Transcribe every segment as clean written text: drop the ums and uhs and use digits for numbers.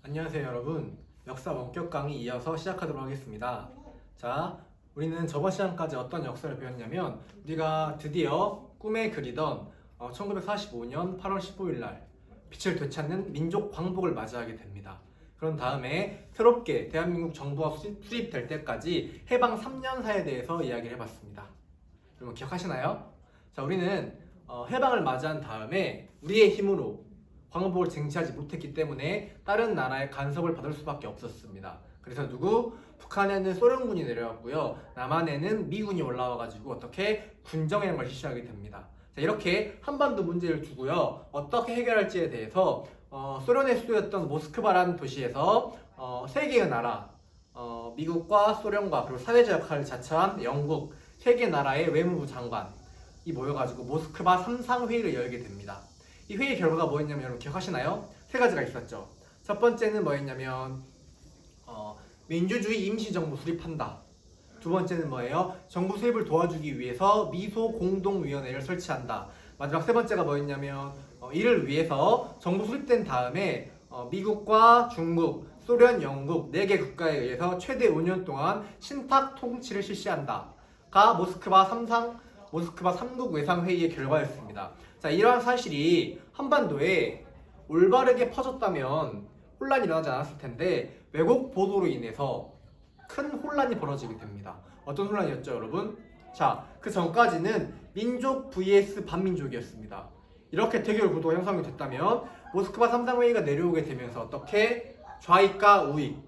안녕하세요 여러분. 역사 원격 강의 이어서 시작하도록 하겠습니다. 자, 우리는 저번 시간까지 어떤 역사를 배웠냐면 우리가 드디어 꿈에 그리던 1945년 8월 15일 날 빛을 되찾는 민족 광복을 맞이하게 됩니다. 그런 다음에 새롭게 대한민국 정부가 수립될 때까지 해방 3년사에 대해서 이야기를 해봤습니다. 여러분 기억하시나요? 자, 우리는 해방을 맞이한 다음에 우리의 힘으로 광복을 쟁취하지 못했기 때문에 다른 나라의 간섭을 받을 수밖에 없었습니다. 그래서 북한에는 소련군이 내려왔고요. 남한에는 미군이 올라와가지고 어떻게 군정행을 실시하게 됩니다. 자, 이렇게 한반도 문제를 두고요. 어떻게 해결할지에 대해서 소련의 수도였던 모스크바라는 도시에서 세 개의 나라, 미국과 소련과 그리고 사회적 역할을 자처한 영국 세 개 나라의 외무부 장관이 모여가지고 모스크바 3상회의를 열게 됩니다. 이 회의 결과가 뭐였냐면 여러분 기억하시나요? 세 가지가 있었죠. 첫 번째는 뭐였냐면 민주주의 임시정부 수립한다. 두 번째는 뭐예요? 정부 수립을 도와주기 위해서 미소 공동위원회를 설치한다. 마지막 세 번째가 뭐였냐면 이를 위해서 정부 수립된 다음에 미국과 중국, 소련, 영국 4개 국가에 의해서 최대 5년 동안 신탁 통치를 실시한다가 모스크바 3국 외상회의의 결과였습니다. 자, 이러한 사실이 한반도에 올바르게 퍼졌다면 혼란이 일어나지 않았을 텐데 왜곡 보도로 인해서 큰 혼란이 벌어지게 됩니다. 어떤 혼란이었죠, 여러분? 자, 그 전까지는 민족 vs 반민족이었습니다. 이렇게 대결 구도가 형성이 됐다면 모스크바 3상회의가 내려오게 되면서 어떻게 좌익과 우익,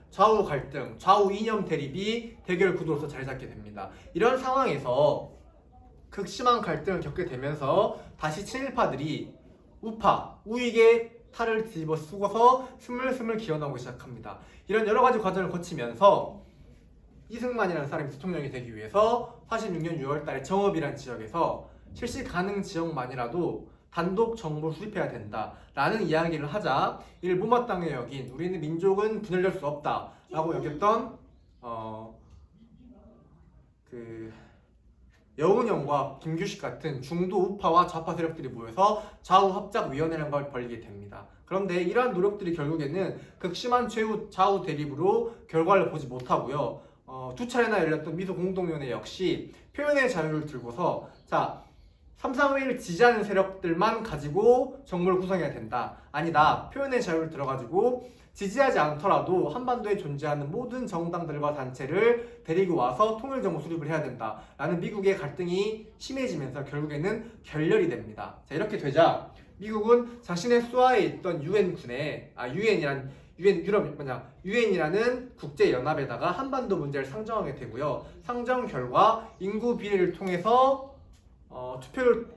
좌우 갈등, 좌우 이념 대립이 대결 구도로서 자리 잡게 됩니다. 이런 상황에서 극심한 갈등을 겪게 되면서 다시 친일파들이 우파, 우익의 탈을 뒤집어 쓰고서 스물스물 기어나오기 시작합니다. 이런 여러 가지 과정을 거치면서 이승만이라는 사람이 대통령이 되기 위해서 46년 6월달에 정읍이라는 지역에서 실시 가능 지역만이라도 단독 정부를 수립해야 된다라는 이야기를 하자 이를 못마땅해 여긴 우리는 민족은 분열될 수 없다라고 여겼던 여운형과 김규식 같은 중도 우파와 좌파 세력들이 모여서 좌우합작위원회라는 걸 벌이게 됩니다. 그런데 이러한 노력들이 결국에는 극심한 좌우 대립으로 결과를 보지 못하고요. 두 차례나 열렸던 미소 공동위원회 역시 표현의 자유를 들고서 삼상회의를 지지하는 세력들만 가지고 정부를 구성해야 된다. 아니다. 표현의 자유를 들어가지고 지지하지 않더라도 한반도에 존재하는 모든 정당들과 단체를 데리고 와서 통일정부 수립을 해야 된다라는 미국의 갈등이 심해지면서 결국에는 결렬이 됩니다. 자, 이렇게 되자 미국은 자신의 수하에 있던 유엔이라는 국제연합에다가 한반도 문제를 상정하게 되고요. 상정 결과 인구 비례를 통해서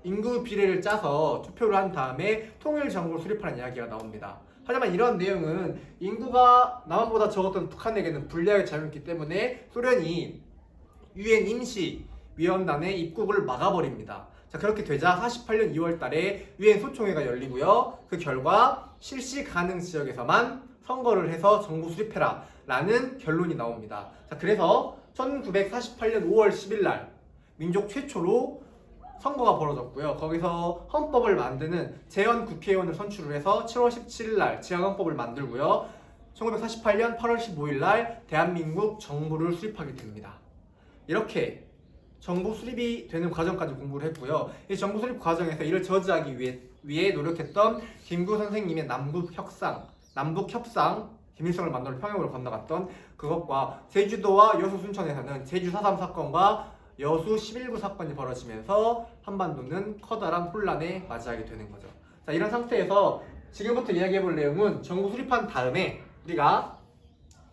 인구 비례를 짜서 투표를 한 다음에 통일정부를 수립하는 이야기가 나옵니다. 하지만 이런 내용은 인구가 남한보다 적었던 북한에게는 불리하게 작용했기 때문에 소련이 유엔 임시위원단의 입국을 막아버립니다. 자, 그렇게 되자 48년 2월 달에 유엔 소총회가 열리고요. 그 결과 실시 가능 지역에서만 선거를 해서 정부 수립해라 라는 결론이 나옵니다. 자, 그래서 1948년 5월 10일 날 민족 최초로 선거가 벌어졌고요. 거기서 헌법을 만드는 재헌 국회의원을 선출을 해서 7월 17일 날 재헌헌법을 만들고요. 1948년 8월 15일 날 대한민국 정부를 수립하게 됩니다. 이렇게 정부 수립이 되는 과정까지 공부를 했고요. 이 정부 수립 과정에서 이를 저지하기 위해 노력했던 김구 선생님의 남북협상, 김일성을 만나러 평양으로 건너갔던 그것과 제주도와 여수 순천에서는 제주 4.3 사건과 여수 11구 사건이 벌어지면서 한반도는 커다란 혼란에 맞이하게 되는 거죠. 자, 이런 상태에서 지금부터 이야기해볼 내용은 정부 수립한 다음에 우리가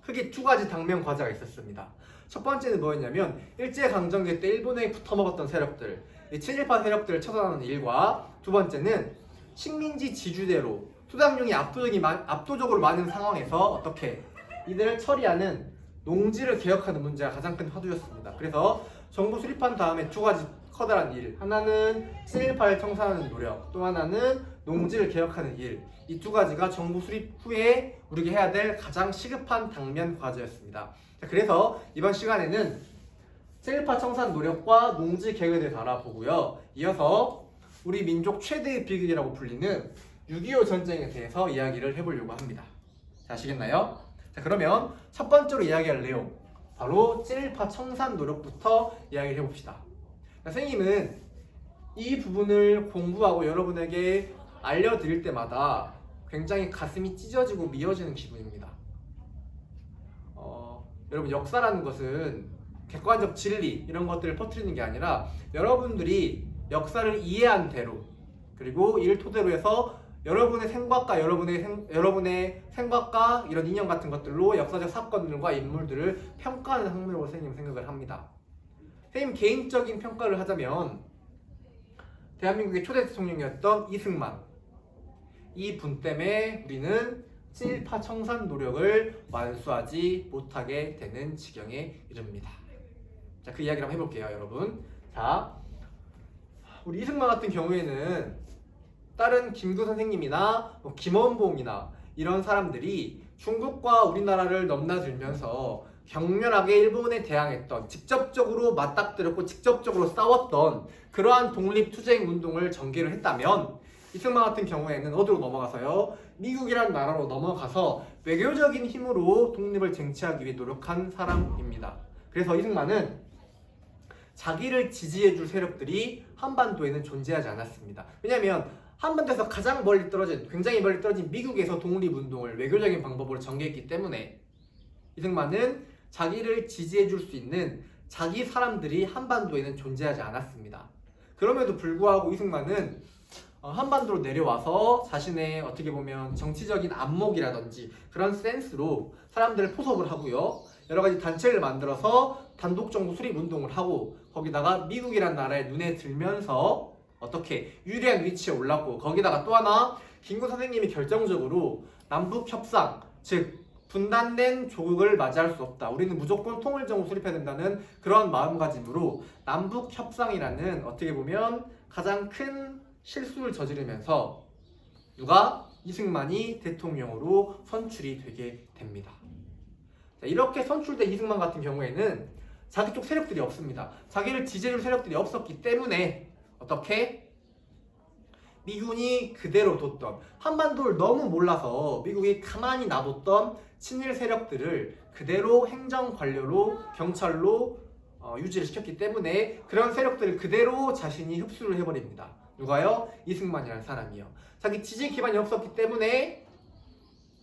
크게 두 가지 당면 과제가 있었습니다. 첫 번째는 뭐였냐면 일제강점기 때 일본에 붙어먹었던 세력들, 이 친일파 세력들을 처단하는 일과 두 번째는 식민지 지주대로 수당용이 압도적으로 많은 상황에서 어떻게 이들을 처리하는 농지를 개혁하는 문제가 가장 큰 화두였습니다. 그래서 정부 수립한 다음에 두 가지 커다란 일, 하나는 친일파를 청산하는 노력, 또 하나는 농지를 개혁하는 일, 이 두 가지가 정부 수립 후에 우리가 해야 될 가장 시급한 당면 과제였습니다. 자, 그래서 이번 시간에는 친일파 청산 노력과 농지 개혁에 대해서 알아보고요. 이어서 우리 민족 최대의 비극이라고 불리는 6.25 전쟁에 대해서 이야기를 해보려고 합니다. 자, 아시겠나요? 자, 그러면 첫 번째로 이야기할 내용 바로 친일파 청산 노력부터 이야기를 해봅시다. 선생님은 이 부분을 공부하고 여러분에게 알려드릴 때마다 굉장히 가슴이 찢어지고 미어지는 기분입니다. 여러분, 역사라는 것은 객관적 진리 이런 것들을 퍼뜨리는 게 아니라 여러분들이 역사를 이해한 대로, 그리고 이를 토대로 해서 여러분의 생각과 여러분의 생각과 이런 인연 같은 것들로 역사적 사건들과 인물들을 평가하는 학문이라고 선생님은 생각을 합니다. 선생님 개인적인 평가를 하자면 대한민국의 초대 대통령이었던 이승만, 이 분 때문에 우리는 친일파 청산 노력을 완수하지 못하게 되는 지경에 이릅니다. 자, 그 이야기를 한번 해볼게요, 여러분. 자, 우리 이승만 같은 경우에는 다른 김구 선생님이나 김원봉이나 이런 사람들이 중국과 우리나라를 넘나들면서 격렬하게 일본에 대항했던, 직접적으로 맞닥뜨렸고 직접적으로 싸웠던 그러한 독립투쟁 운동을 전개를 했다면, 이승만 같은 경우에는 어디로 넘어가서요? 미국이라는 나라로 넘어가서 외교적인 힘으로 독립을 쟁취하기 위해 노력한 사람입니다. 그래서 이승만은 자기를 지지해줄 세력들이 한반도에는 존재하지 않았습니다. 왜냐하면 한반도에서 가장 멀리 떨어진, 굉장히 멀리 떨어진 미국에서 독립운동을 외교적인 방법으로 전개했기 때문에 이승만은 자기를 지지해줄 수 있는 자기 사람들이 한반도에는 존재하지 않았습니다. 그럼에도 불구하고 이승만은 한반도로 내려와서 자신의 어떻게 보면 정치적인 안목이라든지 그런 센스로 사람들을 포섭을 하고요, 여러 가지 단체를 만들어서 단독 정부 수립 운동을 하고, 거기다가 미국이란 나라에 눈에 들면서 어떻게 유리한 위치에 올랐고, 거기다가 또 하나 김구 선생님이 결정적으로 남북 협상, 즉 분단된 조국을 맞이할 수 없다, 우리는 무조건 통일정부 수립해야 된다는 그런 마음가짐으로 남북 협상이라는 어떻게 보면 가장 큰 실수를 저지르면서 누가? 이승만이 대통령으로 선출이 되게 됩니다. 자, 이렇게 선출된 이승만 같은 경우에는 자기 쪽 세력들이 없습니다. 자기를 지지해줄 세력들이 없었기 때문에 어떻게? 미군이 그대로 뒀던, 한반도를 너무 몰라서 미국이 가만히 놔뒀던 친일 세력들을 그대로 행정관료로, 경찰로 유지를 시켰기 때문에 그런 세력들을 그대로 자신이 흡수를 해버립니다. 누가요? 이승만이라는 사람이요. 자기 지지 기반이 없었기 때문에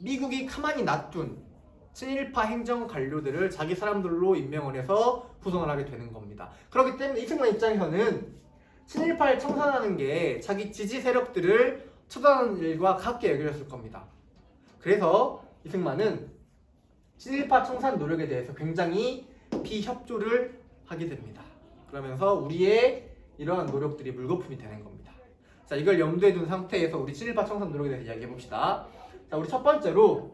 미국이 가만히 놔둔 친일파 행정관료들을 자기 사람들로 임명을 해서 구성을 하게 되는 겁니다. 그렇기 때문에 이승만 입장에서는 친일파를 청산하는 게 자기 지지 세력들을 처단하는 일과 같게 여겨졌을 겁니다. 그래서 이승만은 친일파 청산 노력에 대해서 굉장히 비협조를 하게 됩니다. 그러면서 우리의 이러한 노력들이 물거품이 되는 겁니다. 자, 이걸 염두에 둔 상태에서 우리 친일파 청산 노력에 대해서 이야기해 봅시다. 자, 우리 첫 번째로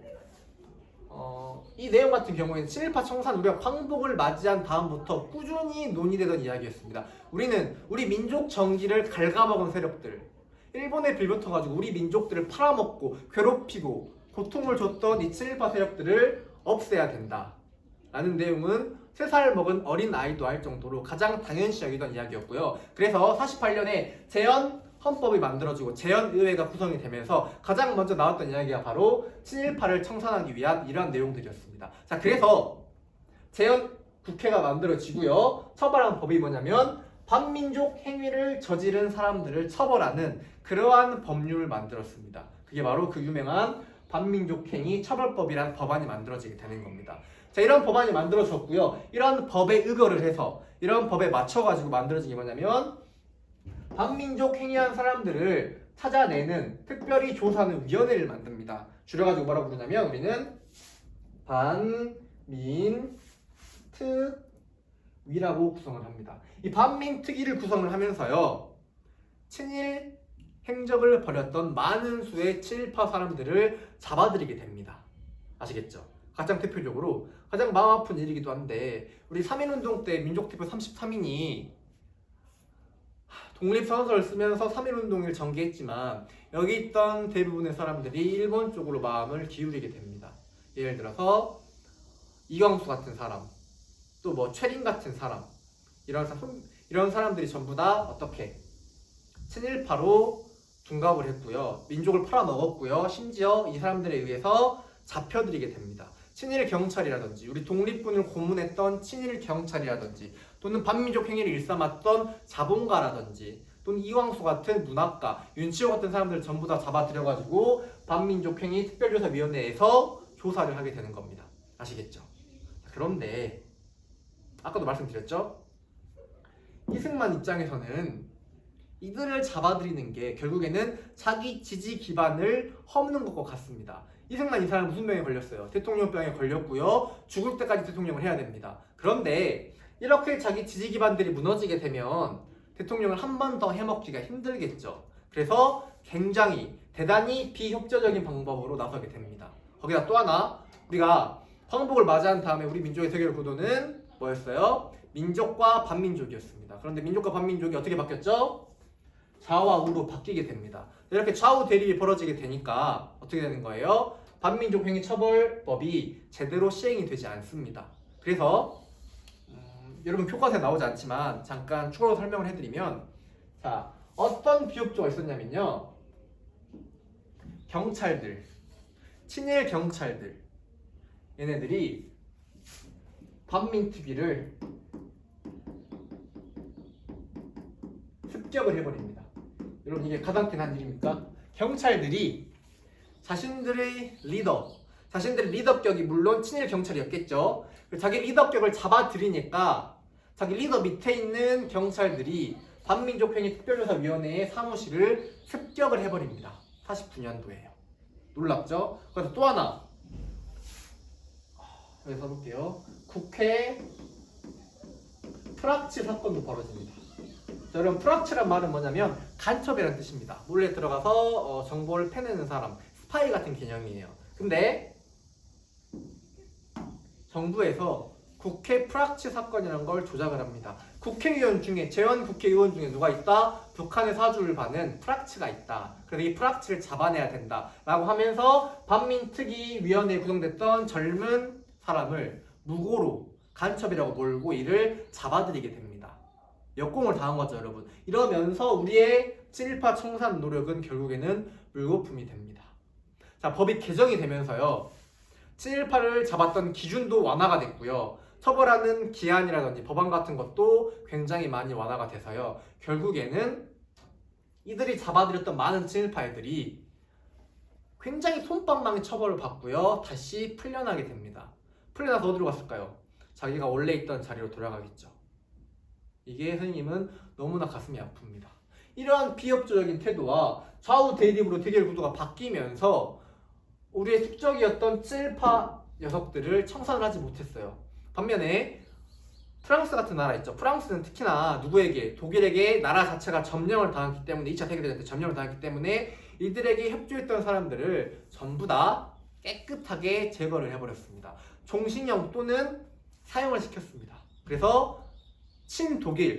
이 내용 같은 경우에는 친일파 청산 노력 황복을 맞이한 다음부터 꾸준히 논의되던 이야기였습니다. 우리는 우리 민족 정기를 갉아먹은 세력들, 일본에 빌붙어가지고 우리 민족들을 팔아먹고 괴롭히고 고통을 줬던 이 친일파 세력들을 없애야 된다 라는 내용은 3살 먹은 어린 아이도 알 정도로 가장 당연시 여기던 이야기였고요. 그래서 48년에 재헌 헌법이 만들어지고 재헌의회가 구성이 되면서 가장 먼저 나왔던 이야기가 바로 친일파를 청산하기 위한 이러한 내용들이었습니다. 자, 그래서 재헌 국회가 만들어지고요, 처벌한 법이 뭐냐면 반민족 행위를 저지른 사람들을 처벌하는 그러한 법률을 만들었습니다. 그게 바로 그 유명한 반민족행위 처벌법이라는 법안이 만들어지게 되는 겁니다. 자, 이런 법안이 만들어졌고요. 이런 법에 의거를 해서, 이런 법에 맞춰가지고 만들어진 게 뭐냐면 반민족 행위한 사람들을 찾아내는, 특별히 조사하는 위원회를 만듭니다. 줄여가지고 뭐라고 부르냐면 우리는 반민특위라고 구성을 합니다. 이 반민특위를 구성을 하면서요, 친일 행적을 벌였던 많은 수의 친일파 사람들을 잡아들이게 됩니다. 아시겠죠? 가장 대표적으로 가장 마음 아픈 일이기도 한데, 우리 3.1운동 때 민족대표 33인이 독립선언서를 쓰면서 3.1운동을 전개했지만 여기 있던 대부분의 사람들이 일본 쪽으로 마음을 기울이게 됩니다. 예를 들어서 이광수 같은 사람, 또 뭐 최린 같은 사람, 이런 사람들이 전부 다 어떻게 친일파로 둔갑을 했고요, 민족을 팔아먹었고요, 심지어 이 사람들에 의해서 잡혀들이게 됩니다. 친일 경찰이라든지 우리 독립군을 고문했던 친일 경찰이라든지 또는 반민족 행위를 일삼았던 자본가라든지 또는 이광수 같은 문학가, 윤치호 같은 사람들 전부 다 잡아들여가지고 반민족 행위 특별조사위원회에서 조사를 하게 되는 겁니다. 아시겠죠? 그런데 아까도 말씀드렸죠? 이승만 입장에서는 이들을 잡아들이는 게 결국에는 자기 지지 기반을 허무는 것과 같습니다. 이승만 이 사람 무슨 병에 걸렸어요? 대통령병에 걸렸고요. 죽을 때까지 대통령을 해야 됩니다. 그런데 이렇게 자기 지지 기반들이 무너지게 되면 대통령을 한 번 더 해먹기가 힘들겠죠. 그래서 굉장히 대단히 비협조적인 방법으로 나서게 됩니다. 거기다 또 하나 우리가 황복을 맞이한 다음에 우리 민족의 세계를 구도는 뭐였어요? 민족과 반민족이었습니다. 그런데 민족과 반민족이 어떻게 바뀌었죠? 좌와 우로 바뀌게 됩니다. 이렇게 좌우 대립이 벌어지게 되니까 어떻게 되는 거예요? 반민족 행위 처벌법이 제대로 시행이 되지 않습니다. 그래서 여러분 교과서에 나오지 않지만 잠깐 추가로 설명을 해드리면 자 어떤 비협조가 있었냐면요. 경찰들, 친일 경찰들 얘네들이 반민특위를 습격을 해버립니다. 여러분 이게 가장 큰 일입니까? 경찰들이 자신들의 리더격이 물론 친일 경찰이었겠죠. 자기 리더격을 잡아들이니까 자기 리더 밑에 있는 경찰들이 반민족행위 특별조사위원회의 사무실을 습격을 해버립니다. 49년도에요. 놀랍죠? 그래서 또 하나 여기 써볼게요. 국회 프락치 사건도 벌어집니다. 자, 여러분 프락치란 말은 뭐냐면 간첩이라는 뜻입니다. 몰래 들어가서 정보를 패내는 사람, 스파이 같은 개념이에요. 근데 정부에서 국회 프락치 사건이라는 걸 조작을 합니다. 국회의원 중에 재원 국회의원 중에 누가 있다? 북한의 사주를 받는 프락치가 있다. 그래서 이 프락치를 잡아내야 된다라고 하면서 반민특위위원회에 구성됐던 젊은 사람을 무고로 간첩이라고 몰고 이를 잡아들이게 됩니다. 역공을 당한 거죠, 여러분. 이러면서 우리의 친일파 청산 노력은 결국에는 물거품이 됩니다. 자, 법이 개정이 되면서요. 친일파를 잡았던 기준도 완화가 됐고요. 처벌하는 기한이라든지 법안 같은 것도 굉장히 많이 완화가 돼서요. 결국에는 이들이 잡아들였던 많은 친일파애들이 굉장히 솜방망이 처벌을 받고요. 다시 풀려나게 됩니다. 풀려나서 어디로 갔을까요? 자기가 원래 있던 자리로 돌아가겠죠. 이게 선생님은 너무나 가슴이 아픕니다. 이러한 비협조적인 태도와 좌우 대립으로 대결 구도가 바뀌면서 우리의 숙적이었던 친일파 녀석들을 청산을 하지 못했어요. 반면에 프랑스 같은 나라 있죠. 프랑스는 특히나 누구에게? 독일에게 나라 자체가 점령을 당했기 때문에 2차 세계대전 때 점령을 당했기 때문에 이들에게 협조했던 사람들을 전부 다 깨끗하게 제거를 해버렸습니다. 종신형 또는 사형을 시켰습니다. 그래서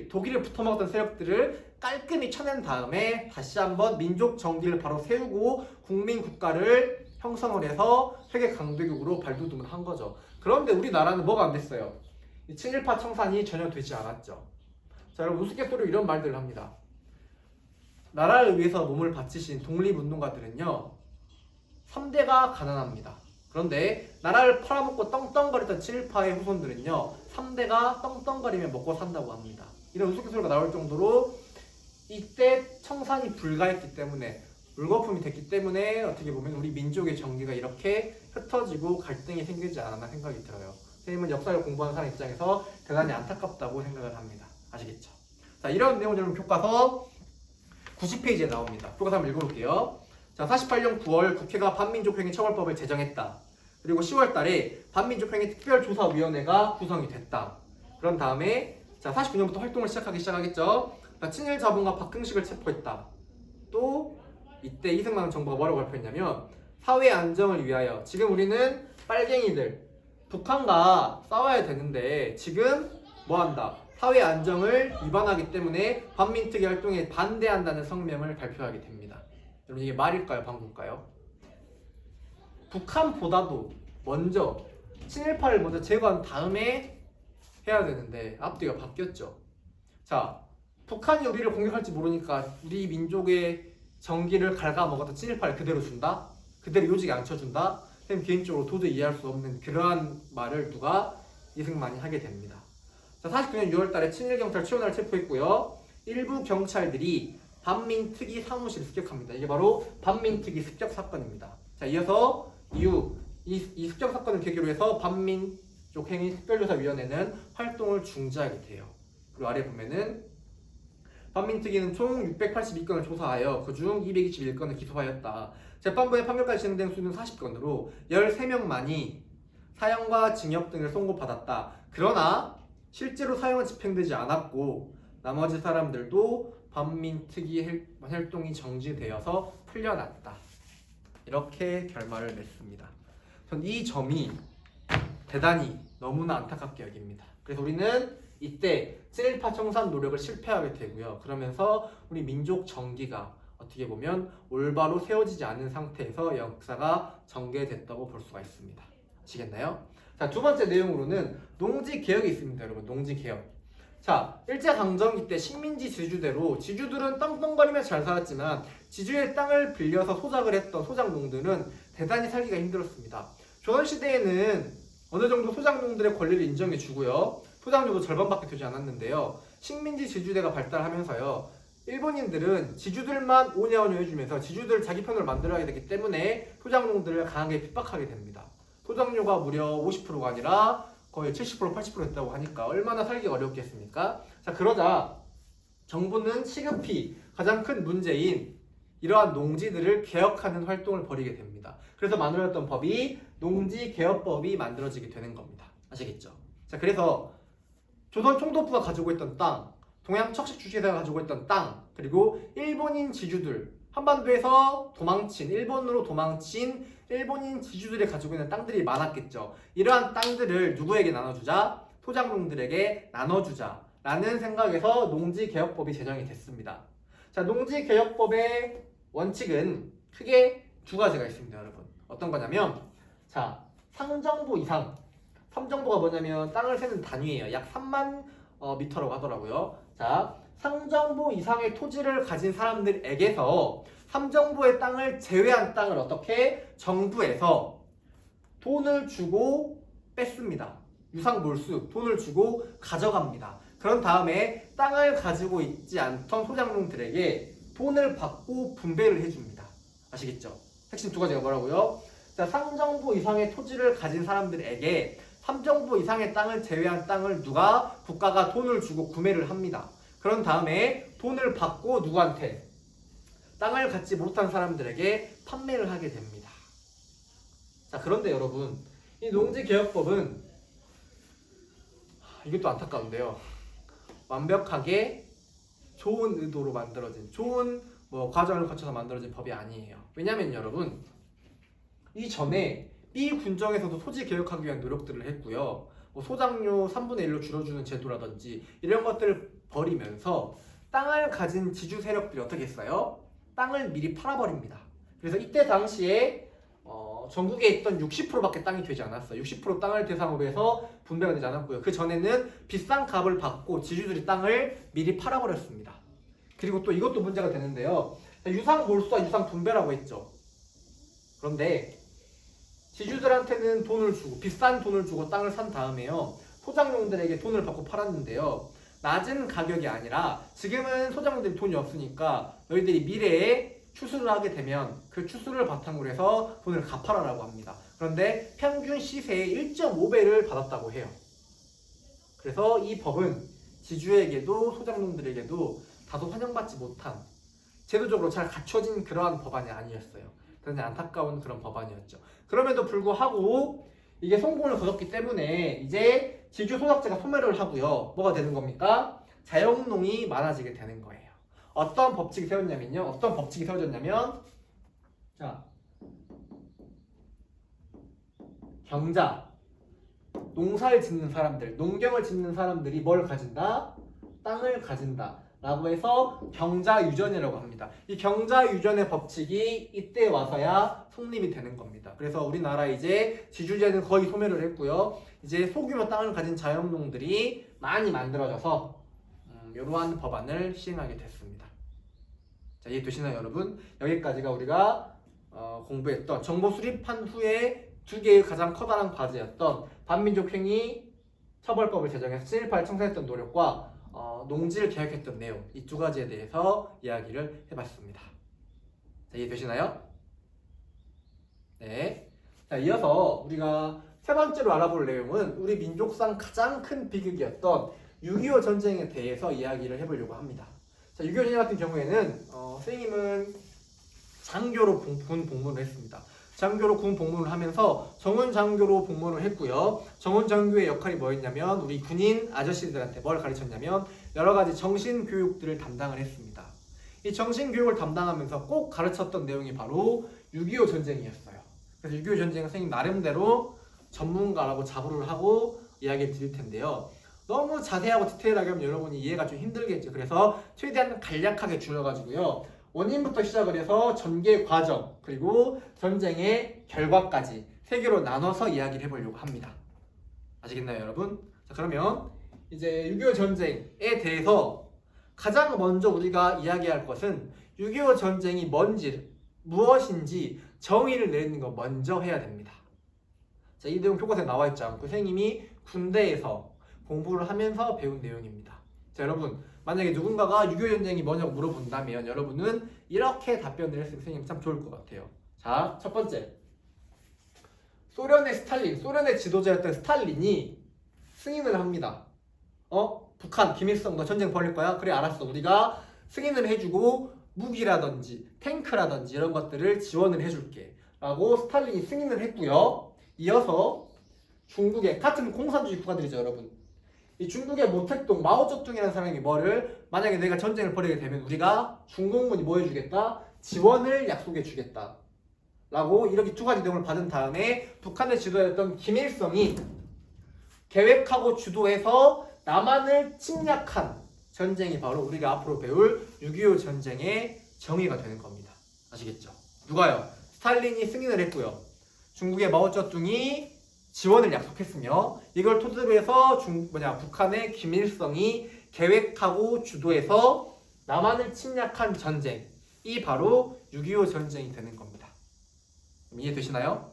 독일을 붙어먹었던 세력들을 깔끔히 쳐낸 다음에 다시 한번 민족 정기를 바로 세우고 국민 국가를 형성을 해서 세계 강대국으로 발돋움을 한 거죠. 그런데 우리나라는 뭐가 안 됐어요? 이 친일파 청산이 전혀 되지 않았죠. 자, 여러분 우스갯소리로 이런 말들을 합니다. 나라를 위해서 몸을 바치신 독립운동가들은요 3대가 가난합니다. 그런데 나라를 팔아먹고 떵떵거리던 친일파의 후손들은요 3대가 떵떵거리며 먹고 산다고 합니다. 이런 우스갯소리가 나올 정도로 이때 청산이 불가했기 때문에 물거품이 됐기 때문에 어떻게 보면 우리 민족의 정기가 이렇게 흩어지고 갈등이 생기지 않았나 생각이 들어요. 선생님은 역사를 공부하는 사람 입장에서 대단히 안타깝다고 생각을 합니다. 아시겠죠? 자, 이런 내용은 여러분 교과서 90페이지에 나옵니다. 교과서 한번 읽어볼게요. 자, 48년 9월 국회가 반민족행위 처벌법을 제정했다. 그리고 10월 달에 반민족행위 특별조사위원회가 구성이 됐다. 그런 다음에 자 49년부터 활동을 시작하겠죠. 자, 친일 자본가 박흥식을 체포했다. 또 이때 이승만 정부가 뭐라고 발표했냐면 사회 안정을 위하여 지금 우리는 빨갱이들 북한과 싸워야 되는데 지금 뭐한다? 사회 안정을 위반하기 때문에 반민특위 활동에 반대한다는 성명을 발표하게 됩니다. 여러분 이게 말일까요? 방구일까요? 북한보다도 먼저 친일파를 먼저 제거한 다음에 해야 되는데 앞뒤가 바뀌었죠. 자, 북한이 우리를 공격할지 모르니까 우리 민족의 정기를 갉아먹었던 친일파를 그대로 준다? 그대로 요직에 앉혀준다? 쌤 개인적으로 도저히 이해할 수 없는 그러한 말을 누가 이승만이 하게 됩니다. 자, 49년 6월달에 친일경찰 최은하를 체포했고요. 일부 경찰들이 반민특위 사무실을 습격합니다. 이게 바로 반민특위 습격 사건입니다. 자, 이어서 이 습격 사건을 계기로 해서 반민족 행위 특별조사위원회는 활동을 중지하게 돼요. 그리고 아래 보면은 반민특위는 총 682건을 조사하여 그중 221건을 기소하였다. 재판부의 판결까지 진행된 수는 40건으로 13명만이 사형과 징역 등을 선고받았다. 그러나 실제로 사형은 집행되지 않았고 나머지 사람들도 반민특위 활동이 정지되어서 풀려났다. 이렇게 결말을 맺습니다. 전 이 점이 대단히 너무나 안타깝게 여깁니다. 그래서 우리는 이때 친일파 청산 노력을 실패하게 되고요. 그러면서 우리 민족 정기가 어떻게 보면 올바로 세워지지 않은 상태에서 역사가 전개됐다고 볼 수가 있습니다. 아시겠나요? 자, 두 번째 내용으로는 농지개혁이 있습니다. 여러분, 농지개혁. 자, 일제강점기 때 식민지 지주대로 지주들은 떵떵거리며 잘 살았지만 지주의 땅을 빌려서 소작을 했던 소작농들은 대단히 살기가 힘들었습니다. 조선시대에는 어느 정도 소작농들의 권리를 인정해주고요. 소작료도 절반밖에 되지 않았는데요. 식민지 지주대가 발달하면서요. 일본인들은 지주들만 오냐오냐 해주면서 지주들 자기 편을 만들어야 되기 때문에 소작농들을 강하게 핍박하게 됩니다. 소작료가 무려 50%가 아니라 거의 70% 80% 했다고 하니까 얼마나 살기가 어렵겠습니까? 자, 그러자 정부는 시급히 가장 큰 문제인 이러한 농지들을 개혁하는 활동을 벌이게 됩니다. 그래서 만들어졌던 법이 농지개혁법이 만들어지게 되는 겁니다. 아시겠죠? 자, 그래서 조선 총독부가 가지고 있던 땅, 동양 척식주지사가 가지고 있던 땅, 그리고 일본인 지주들, 한반도에서 일본으로 도망친 일본인 지주들이 가지고 있는 땅들이 많았겠죠. 이러한 땅들을 누구에게 나눠주자? 소작농들에게 나눠주자라는 생각에서 농지개혁법이 제정이 됐습니다. 자, 농지개혁법의 원칙은 크게 두 가지가 있습니다, 여러분. 어떤 거냐면, 자, 상정부 이상. 삼정부가 뭐냐면 땅을 세는 단위예요. 약 3만 미터라고 하더라고요. 자, 상정부 이상의 토지를 가진 사람들에게서 삼정부의 땅을 제외한 땅을 어떻게 정부에서 돈을 주고 뺐습니다. 유상몰수 돈을 주고 가져갑니다. 그런 다음에 땅을 가지고 있지 않던 소작농들에게 돈을 받고 분배를 해줍니다. 아시겠죠? 핵심 두 가지가 뭐라고요? 자, 상정부 이상의 토지를 가진 사람들에게 삼정부 이상의 땅을 제외한 땅을 국가가 돈을 주고 구매를 합니다. 그런 다음에 돈을 받고 누구한테? 땅을 갖지 못한 사람들에게 판매를 하게 됩니다. 자, 그런데 여러분, 이 농지개혁법은 이것도 안타까운데요. 완벽하게 좋은 의도로 만들어진, 좋은 과정을 거쳐서 만들어진 법이 아니에요. 왜냐면 여러분, 이전에 B 군정에서도 토지 개혁하기 위한 노력들을 했고요. 소작료 3분의 1로 줄여주는 제도라든지 이런 것들을 벌이면서 땅을 가진 지주 세력들이 어떻게 했어요? 땅을 미리 팔아버립니다. 그래서 이때 당시에 전국에 있던 60%밖에 땅이 되지 않았어요. 60% 땅을 대상으로 해서 분배가 되지 않았고요. 그 전에는 비싼 값을 받고 지주들이 땅을 미리 팔아버렸습니다. 그리고 또 이것도 문제가 되는데요. 유상몰수와 유상분배라고 했죠. 그런데 지주들한테는 돈을 주고 비싼 돈을 주고 땅을 산 다음에요. 소작농들에게 돈을 받고 팔았는데요. 낮은 가격이 아니라 지금은 소작농들이 돈이 없으니까 너희들이 미래에 추수를 하게 되면 그 추수를 바탕으로 해서 돈을 갚아라라고 합니다. 그런데 평균 시세의 1.5배를 받았다고 해요. 그래서 이 법은 지주에게도 소작농들에게도 다소 환영받지 못한 제도적으로 잘 갖춰진 그러한 법안이 아니었어요. 굉장히 안타까운 그런 법안이었죠. 그럼에도 불구하고 이게 성공을 거뒀기 때문에 이제 지주 소작제가 소멸을 하고요. 뭐가 되는 겁니까? 자영농이 많아지게 되는 거예요. 어떤 법칙이 세워졌냐면 자, 경자, 농사를 짓는 사람들, 농경을 짓는 사람들이 뭘 가진다? 땅을 가진다 라고 해서 경자유전이라고 합니다. 이 경자유전의 법칙이 이때 와서야 성립이 되는 겁니다. 그래서 우리나라 이제 지주제는 거의 소멸을 했고요. 이제 소규모 땅을 가진 자영농들이 많이 만들어져서 이러한 법안을 시행하게 됐습니다. 자, 이해되시나요, 여러분? 여기까지가 우리가 공부했던 정보 수립한 후에 두 개의 가장 커다란 과제였던 반민족행위 처벌법을 제정해서 친일파를 청산했던 노력과 농지를 개혁했던 내용, 이 두 가지에 대해서 이야기를 해봤습니다. 자, 이해되시나요? 네. 자, 이어서 우리가 세 번째로 알아볼 내용은 우리 민족상 가장 큰 비극이었던 6.25 전쟁에 대해서 이야기를 해보려고 합니다. 자, 6.25 전쟁 같은 경우에는 선생님은 장교로 군 복무를 했습니다. 장교로 군 복무를 하면서 정훈 장교로 복무를 했고요. 정훈 장교의 역할이 뭐였냐면 우리 군인 아저씨들한테 뭘 가르쳤냐면 여러 가지 정신 교육들을 담당을 했습니다. 이 정신 교육을 담당하면서 꼭 가르쳤던 내용이 바로 6.25 전쟁이었어요. 그래서 6.25 전쟁은 선생님 나름대로 전문가라고 자부를 하고 이야기를 드릴 텐데요. 너무 자세하고 디테일하게 하면 여러분이 이해가 좀 힘들겠죠. 그래서 최대한 간략하게 줄여가지고요. 원인부터 시작을 해서 전개 과정 그리고 전쟁의 결과까지 세 개로 나눠서 이야기를 해보려고 합니다. 아시겠나요, 여러분? 자, 그러면 이제 6.25 전쟁에 대해서 가장 먼저 우리가 이야기할 것은 6.25 전쟁이 무엇인지 정의를 내리는 거 먼저 해야 됩니다. 자, 이 내용 교과서에 나와 있지 않고 선생님이 군대에서 공부를 하면서 배운 내용입니다. 자, 여러분 만약에 누군가가 6.25 전쟁이 뭐냐고 물어본다면 여러분은 이렇게 답변을 했으면 선생님 참 좋을 것 같아요. 자, 첫 번째, 소련의 지도자였던 스탈린이 승인을 합니다. 북한 김일성 너 전쟁 벌릴 거야? 그래, 알았어. 우리가 승인을 해주고 무기라든지 탱크라든지 이런 것들을 지원을 해줄게 라고 스탈린이 승인을 했고요. 이어서 중국의 같은 공산주의 국가들이죠, 여러분. 이 중국의 모택동 마오쩌둥이라는 사람이 만약에 내가 전쟁을 벌이게 되면 우리가 중공군이 뭐 해주겠다? 지원을 약속해 주겠다 라고 이렇게 두 가지 내용을 받은 다음에 북한의 지도자였던 김일성이 계획하고 주도해서 남한을 침략한 전쟁이 바로 우리가 앞으로 배울 6.25 전쟁의 정의가 되는 겁니다. 아시겠죠? 누가요? 스탈린이 승인을 했고요. 중국의 마오쩌둥이 지원을 약속했으며 이걸 토대로 해서 북한의 김일성이 계획하고 주도해서 남한을 침략한 전쟁이 바로 6.25 전쟁이 되는 겁니다. 이해되시나요?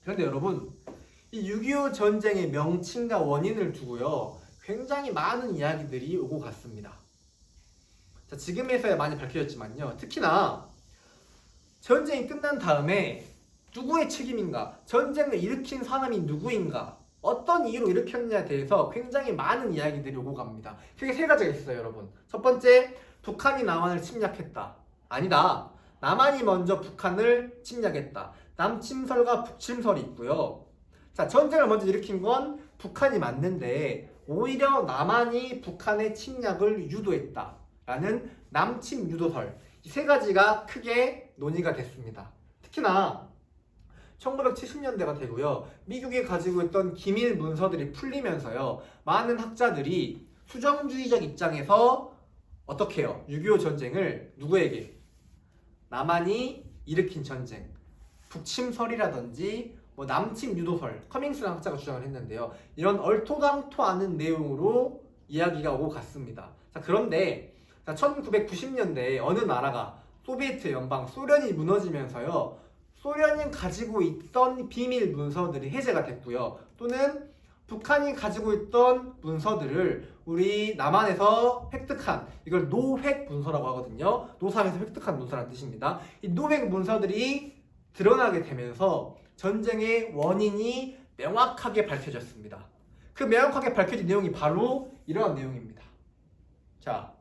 그런데 여러분, 이 6.25 전쟁의 명칭과 원인을 두고요 굉장히 많은 이야기들이 오고 갔습니다. 자, 지금에서야 많이 밝혀졌지만요, 특히나 전쟁이 끝난 다음에 누구의 책임인가, 전쟁을 일으킨 사람이 누구인가, 어떤 이유로 일으켰냐에 대해서 굉장히 많은 이야기들이 오고 갑니다. 크게 세 가지가 있어요, 여러분. 첫 번째, 북한이 남한을 침략했다. 아니다. 남한이 먼저 북한을 침략했다. 남침설과 북침설이 있고요. 자, 전쟁을 먼저 일으킨 건 북한이 맞는데 오히려 남한이 북한의 침략을 유도했다라는 남침 유도설, 이 세 가지가 크게 논의가 됐습니다. 특히나 1970년대가 되고요. 미국이 가지고 있던 기밀 문서들이 풀리면서요. 많은 학자들이 수정주의적 입장에서 어떻게 해요? 6.25 전쟁을 누구에게? 남한이 일으킨 전쟁, 북침설이라든지 남침 유도설, 커밍스라는 학자가 주장을 했는데요. 이런 얼토당토 않은 내용으로 이야기가 오고 갔습니다. 자, 그런데 1990년대에 어느 나라가 소비에트 연방, 소련이 무너지면서요. 소련이 가지고 있던 비밀 문서들이 해제가 됐고요. 또는 북한이 가지고 있던 문서들을 우리 남한에서 획득한, 이걸 노획 문서라고 하거든요. 노삼에서 획득한 문서라는 뜻입니다. 이 노획 문서들이 드러나게 되면서 전쟁의 원인이 명확하게 밝혀졌습니다. 그 명확하게 밝혀진 내용이 바로 이러한 내용입니다. 자,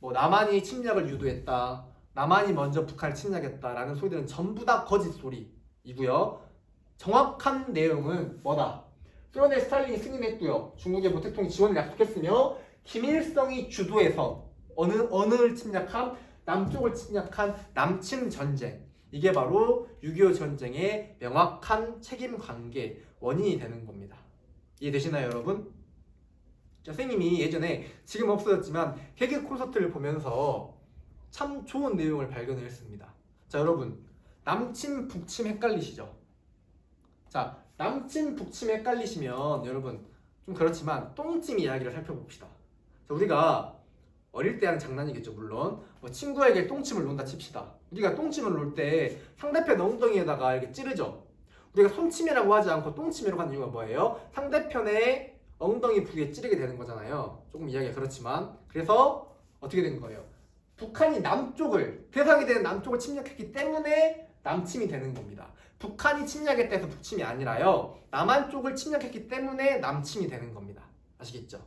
남한이 침략을 유도했다, 남한이 먼저 북한을 침략했다라는 소리들은 전부 다 거짓 소리이고요. 정확한 내용은 뭐다? 소련의 스탈린이 승인했고요. 중국의 모택동이 지원을 약속했으며 김일성이 주도해서 어느를 침략한? 남쪽을 침략한 남침 전쟁. 이게 바로 6.25 전쟁의 명확한 책임 관계 원인이 되는 겁니다. 이해되시나요, 여러분? 선생님이 예전에, 지금 없어졌지만 개그 콘서트를 보면서 참 좋은 내용을 발견을 했습니다. 자, 여러분, 남침, 북침 헷갈리시죠? 자, 남침, 북침 헷갈리시면 여러분 좀 그렇지만 똥침 이야기를 살펴봅시다. 자, 우리가 어릴 때 하는 장난이겠죠, 물론. 친구에게 똥침을 놓는다 칩시다. 우리가 똥침을 놓을 때 상대편 엉덩이에다가 이렇게 찌르죠. 우리가 손침이라고 하지 않고 똥침이라고 하는 이유가 뭐예요? 상대편의 엉덩이 부위에 찌르게 되는 거잖아요. 조금 이야기가 그렇지만 그래서 어떻게 된 거예요? 북한이 남쪽을 대상이 되는 남쪽을 침략했기 때문에 남침이 되는 겁니다. 북한이 침략했다 해서 북침이 아니라요. 남한 쪽을 침략했기 때문에 남침이 되는 겁니다. 아시겠죠?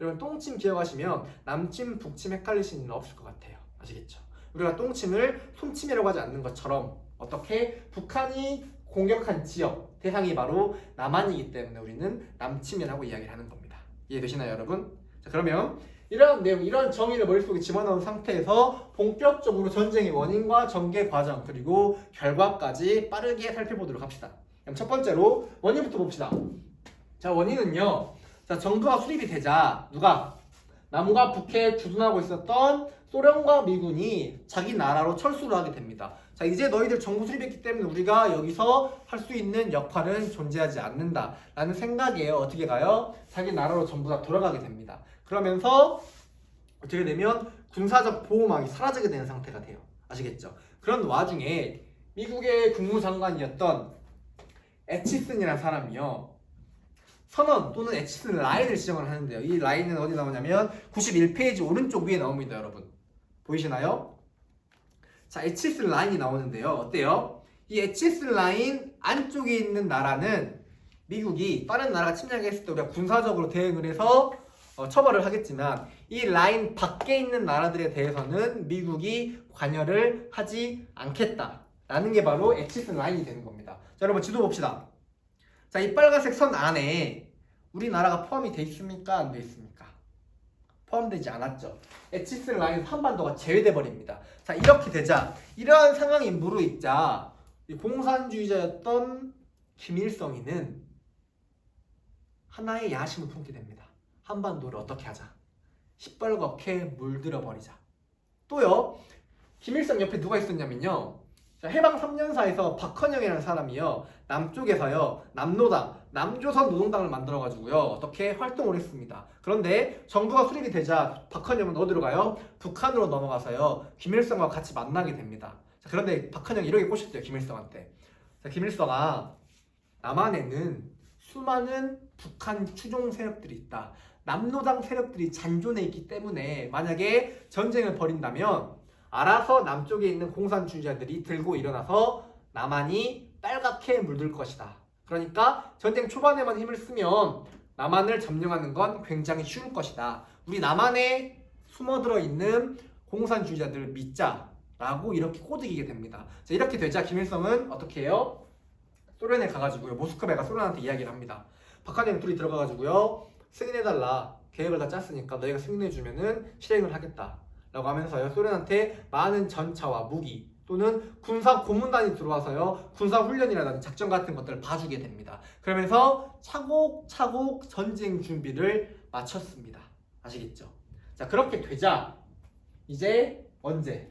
여러분 똥침 기억하시면 남침, 북침 헷갈리시는 일은 없을 것 같아요. 아시겠죠? 우리가 똥침을 손침이라고 하지 않는 것처럼 어떻게 북한이 공격한 지역 대상이 바로 남한이기 때문에 우리는 남침이라고 이야기를 하는 겁니다. 이해되시나요, 여러분? 자, 그러면 이런 내용, 이런 정의를 머릿속에 집어넣은 상태에서 본격적으로 전쟁의 원인과 전개 과정 그리고 결과까지 빠르게 살펴보도록 합시다. 그럼 첫 번째로 원인부터 봅시다. 자, 원인은요. 자, 정부가 수립이 되자 누가? 남과 북해 주둔하고 있었던 소련과 미군이 자기 나라로 철수를 하게 됩니다. 자, 이제 너희들 정부 수립했기 때문에 우리가 여기서 할 수 있는 역할은 존재하지 않는다 라는 생각이에요. 어떻게 가요? 자기 나라로 전부 다 돌아가게 됩니다. 그러면서 어떻게 되면 군사적 보호막이 사라지게 되는 상태가 돼요. 아시겠죠? 그런 와중에 미국의 국무장관이었던 애치슨이라는 사람이요. 선언 또는 애치슨 라인을 지정을 하는데요. 이 라인은 어디 나오냐면 91페이지 오른쪽 위에 나옵니다. 여러분 보이시나요? 자, 애치슨 라인이 나오는데요. 어때요? 이 애치슨 라인 안쪽에 있는 나라는 미국이 다른 나라가 침략했을 때 우리가 군사적으로 대응을 해서 처벌을 하겠지만 이 라인 밖에 있는 나라들에 대해서는 미국이 관여를 하지 않겠다라는 게 바로 애치슨 라인이 되는 겁니다. 자, 여러분 지도 봅시다. 자, 이 빨간색 선 안에 우리나라가 포함이 돼 있습니까? 안 돼 있습니까? 포함되지 않았죠. 애치슨 라인 한반도가 제외돼 버립니다. 자, 이렇게 되자 이러한 상황이 무르익자 공산주의자였던 김일성이는 하나의 야심을 품게 됩니다. 한반도를 어떻게 하자. 시뻘겋게 물들여 버리자. 또요. 김일성 옆에 누가 있었냐면요. 해방 3년사에서 박헌영이라는 사람이요. 남쪽에서요. 남노당, 남조선 노동당을 만들어가지고요. 어떻게 활동을 했습니다. 그런데 정부가 수립이 되자 박헌영은 어디로 가요? 북한으로 넘어가서요. 김일성과 같이 만나게 됩니다. 자, 그런데 박헌영이 이렇게 꼬셨대요. 김일성한테. 자, 김일성아, 남한에는 수많은 북한 추종 세력들이 있다. 남노당 세력들이 잔존해 있기 때문에 만약에 전쟁을 벌인다면 알아서 남쪽에 있는 공산주의자들이 들고 일어나서 남한이 빨갛게 물들 것이다. 그러니까 전쟁 초반에만 힘을 쓰면 남한을 점령하는 건 굉장히 쉬울 것이다. 우리 남한에 숨어들어 있는 공산주의자들을 믿자라고 이렇게 꼬드기게 됩니다. 자, 이렇게 되자 김일성은 어떻게 해요? 소련에 가가지고요. 모스크바에 가 소련한테 이야기를 합니다. 박한영 둘이 들어가가지고요. 승인해달라. 계획을 다 짰으니까 너희가 승인해주면은 실행을 하겠다. 라고 하면서요. 소련한테 많은 전차와 무기 또는 군사 고문단이 들어와서요. 군사 훈련이라든지 작전 같은 것들을 봐주게 됩니다. 그러면서 차곡차곡 전쟁 준비를 마쳤습니다. 아시겠죠? 자, 그렇게 되자 이제 언제?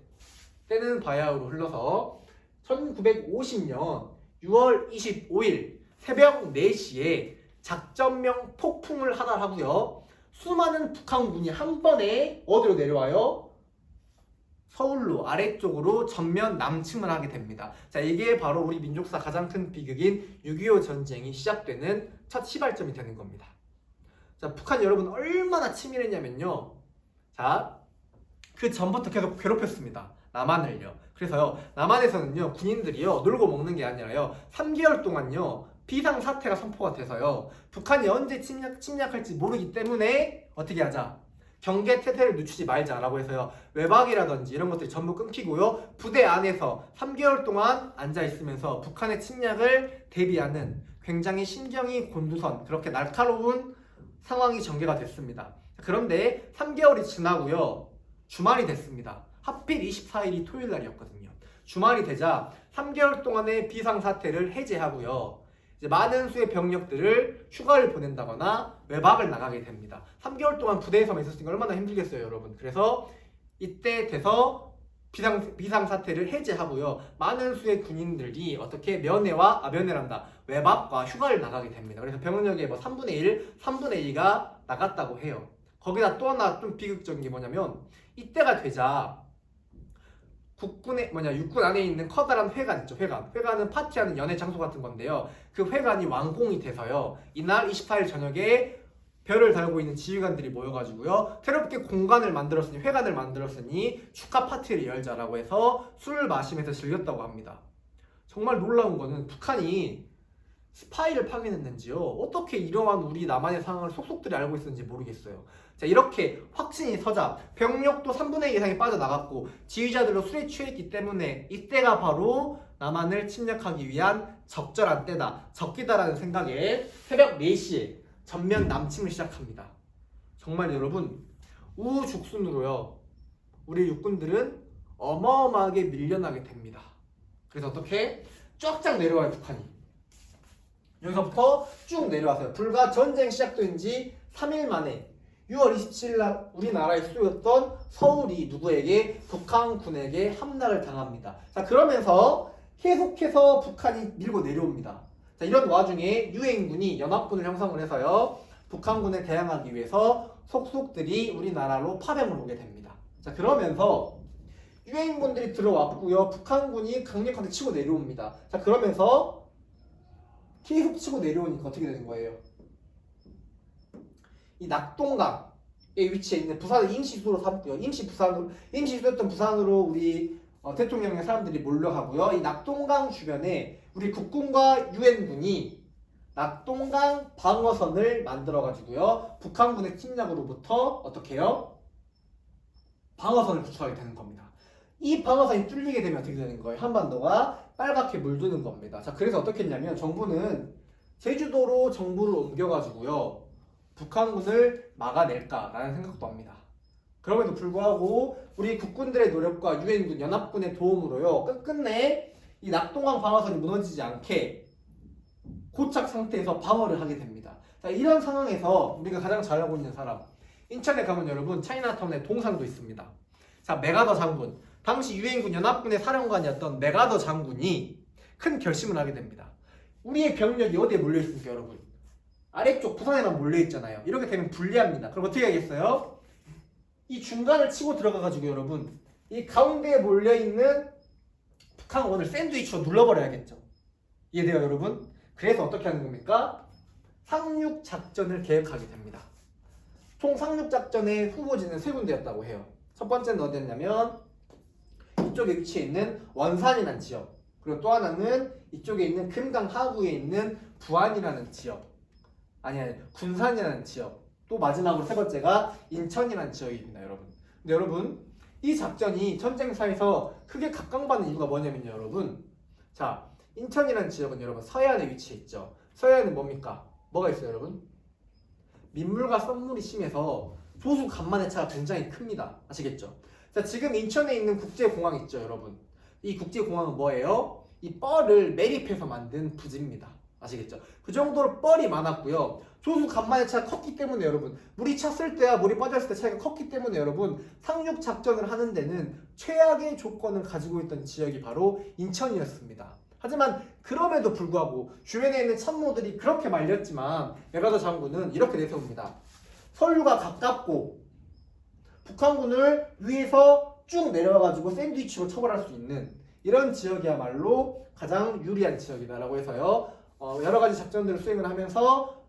때는 바야흐로 흘러서 1950년 6월 25일 새벽 4시에 작전명 폭풍을 하달하고요. 수많은 북한군이 한 번에 어디로 내려와요? 서울로 아래쪽으로 전면 남침을 하게 됩니다. 자, 이게 바로 우리 민족사 가장 큰 비극인 6.25 전쟁이 시작되는 첫 시발점이 되는 겁니다. 자, 북한 여러분 얼마나 치밀했냐면요. 자, 그 전부터 계속 괴롭혔습니다. 남한을요. 그래서요, 남한에서는요, 군인들이요, 놀고 먹는 게 아니라요, 3개월 동안요, 비상사태가 선포가 돼서요, 북한이 언제 침략할지 모르기 때문에 어떻게 하자? 경계 태세를 늦추지 말자라고 해서요, 외박이라든지 이런 것들이 전부 끊기고요, 부대 안에서 3개월 동안 앉아있으면서 북한의 침략을 대비하는 굉장히 신경이 곤두선 그렇게 날카로운 상황이 전개가 됐습니다. 그런데 3개월이 지나고요, 주말이 됐습니다. 하필 24일이 토요일 날이었거든요. 주말이 되자 3개월 동안의 비상사태를 해제하고요. 이제 많은 수의 병력들을 휴가를 보낸다거나 외박을 나가게 됩니다. 3개월 동안 부대에서만 있었으니까 얼마나 힘들겠어요, 여러분. 그래서 이때 돼서 비상사태를 해제하고요. 많은 수의 군인들이 어떻게 외박과 휴가를 나가게 됩니다. 그래서 병력의 3분의 1, 3분의 2가 나갔다고 해요. 거기다 또 하나 좀 비극적인 게 뭐냐면 이때가 되자 육군 안에 있는 커다란 회관 있죠. 회관은 파티하는 연애 장소 같은 건데요. 그 회관이 완공이 돼서요. 이날 24일 저녁에 별을 달고 있는 지휘관들이 모여가지고요. 새롭게 회관을 만들었으니 축하 파티를 열자라고 해서 술을 마시면서 즐겼다고 합니다. 정말 놀라운 거는 북한이 스파이를 파견했는지요. 어떻게 이러한 우리 남한의 상황을 속속들이 알고 있었는지 모르겠어요. 자, 이렇게 확신이 서자 병력도 3분의 2 이상이 빠져나갔고 지휘자들도 술에 취했기 때문에 이때가 바로 남한을 침략하기 위한 적절한 때다, 적기다라는 생각에 새벽 4시에 전면 남침을 시작합니다. 정말 여러분, 우후죽순으로요, 우리 육군들은 어마어마하게 밀려나게 됩니다. 그래서 어떻게? 쫙쫙 내려와요, 북한이. 여기서부터 쭉 내려와서요. 불과 전쟁 시작된 지 3일 만에 6월 27일 날 우리나라의 수도였던 서울이 누구에게? 북한군에게 함락을 당합니다. 자, 그러면서 계속해서 북한이 밀고 내려옵니다. 자, 이런 와중에 유엔군이 연합군을 형성을 해서요, 북한군에 대항하기 위해서 속속들이 우리나라로 파병을 오게 됩니다. 자, 그러면서 유엔군들이 들어왔고요, 북한군이 강력하게 치고 내려옵니다. 자, 그러면서 계속 치고 내려오니까 어떻게 되는 거예요? 이 낙동강에 위치해 있는 부산을 임시수로 삼고요. 임시수였던 부산으로 우리 대통령의 사람들이 몰려가고요. 이 낙동강 주변에 우리 국군과 유엔군이 낙동강 방어선을 만들어가지고요, 북한군의 침략으로부터 어떻게 해요? 방어선을 구축하게 되는 겁니다. 이 방어선이 뚫리게 되면 어떻게 되는 거예요? 한반도가 빨갛게 물드는 겁니다. 자, 그래서 어떻게 했냐면 정부는 제주도로 정부를 옮겨가지고요, 북한군을 막아낼까라는 생각도 합니다. 그럼에도 불구하고 우리 국군들의 노력과 유엔군 연합군의 도움으로요, 끝끝내 이 낙동강 방어선이 무너지지 않게 고착 상태에서 방어를 하게 됩니다. 자, 이런 상황에서 우리가 가장 잘 알고 있는 사람, 인천에 가면 여러분 차이나타운에 동상도 있습니다. 자, 메가더 장군, 당시 유엔군 연합군의 사령관이었던 메가더 장군이 큰 결심을 하게 됩니다. 우리의 병력이 어디에 몰려있습니까, 여러분? 아래쪽 부산에만 몰려있잖아요. 이렇게 되면 불리합니다. 그럼 어떻게 하겠어요? 이 중간을 치고 들어가가지고 여러분, 이 가운데에 몰려있는 북한군을 샌드위치로 눌러버려야겠죠. 이해돼요, 여러분? 그래서 어떻게 하는 겁니까? 상륙작전을 계획하게 됩니다. 총 상륙작전의 후보지는 3군데였다고 해요. 첫 번째는 어디였냐면 이쪽에 위치해 있는 원산이라는 지역, 그리고 또 하나는 이쪽에 있는 금강 하구에 있는 부안이라는 지역, 아니 군산이라는 지역, 또 마지막으로 세 번째가 인천이라는 지역입니다, 여러분. 근데 여러분, 이 작전이 전쟁사에서 크게 각광받는 이유가 뭐냐면요, 여러분. 자, 인천이라는 지역은 여러분 서해안에 위치해 있죠. 서해안은 뭡니까? 뭐가 있어요, 여러분? 민물과 썰물이 심해서 조수 간만의 차가 굉장히 큽니다. 아시겠죠? 자, 지금 인천에 있는 국제공항 있죠, 여러분. 이 국제공항은 뭐예요? 이 뻘을 매립해서 만든 부지입니다. 아시겠죠? 그 정도로 뻘이 많았고요. 조수 간만의 차가 컸기 때문에 여러분, 물이 찼을 때와 물이 빠졌을 때 차이가 컸기 때문에 여러분, 상륙 작전을 하는 데는 최악의 조건을 가지고 있던 지역이 바로 인천이었습니다. 하지만 그럼에도 불구하고 주변에 있는 참모들이 그렇게 말렸지만 메가더 장군은 이렇게 내세웁니다. 서울과 가깝고 북한군을 위에서 쭉 내려와가지고 샌드위치로 처벌할 수 있는 이런 지역이야말로 가장 유리한 지역이다라고 해서요, 여러 가지 작전들을 수행을 하면서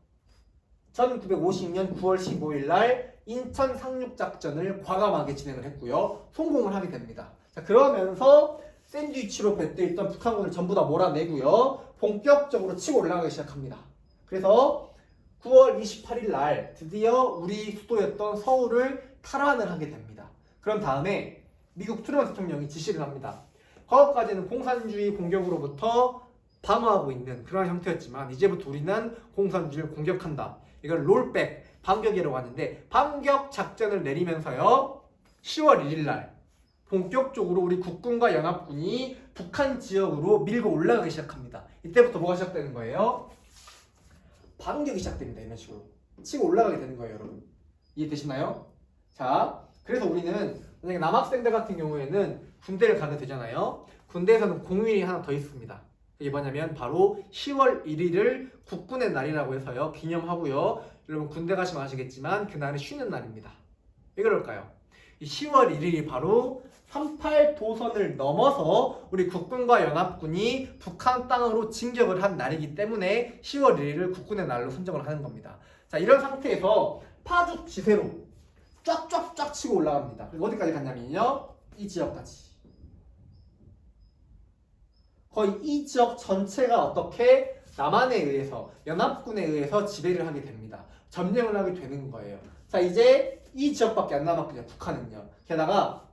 1950년 9월 15일 날 인천 상륙작전을 과감하게 진행을 했고요, 성공을 하게 됩니다. 자, 그러면서 샌드위치로 뱉어 있던 북한군을 전부 다 몰아내고요, 본격적으로 치고 올라가기 시작합니다. 그래서 9월 28일 날 드디어 우리 수도였던 서울을 탈환을 하게 됩니다. 그런 다음에 미국 트루먼 대통령이 지시를 합니다. 과거까지는 공산주의 공격으로부터 방어하고 있는 그런 형태였지만 이제부터 우리는 공산주의를 공격한다. 이걸 롤백, 반격이라고 하는데, 반격 작전을 내리면서요, 10월 1일 날 본격적으로 우리 국군과 연합군이 북한 지역으로 밀고 올라가기 시작합니다. 이때부터 뭐가 시작되는 거예요? 반격이 시작됩니다. 이런 식으로 치고 올라가게 되는 거예요, 여러분. 이해되시나요? 자, 그래서 우리는 만약에 남학생들 같은 경우에는 군대를 가게 되잖아요. 군대에서는 공휴일이 하나 더 있습니다. 이게 뭐냐면 바로 10월 1일을 국군의 날이라고 해서요, 기념하고요. 여러분 군대 가시면 아시겠지만 그날은 쉬는 날입니다. 왜 그럴까요? 이 10월 1일이 바로 38도선을 넘어서 우리 국군과 연합군이 북한 땅으로 진격을 한 날이기 때문에 10월 1일을 국군의 날로 선정을 하는 겁니다. 자, 이런 상태에서 파죽 지세로 쫙쫙쫙 치고 올라갑니다. 그리고 어디까지 갔냐면요, 이 지역까지. 거의 이 지역 전체가 어떻게 남한에 의해서, 연합군에 의해서 지배를 하게 됩니다. 점령을 하게 되는 거예요. 자, 이제 이 지역밖에 안 남았거든요, 북한은요. 게다가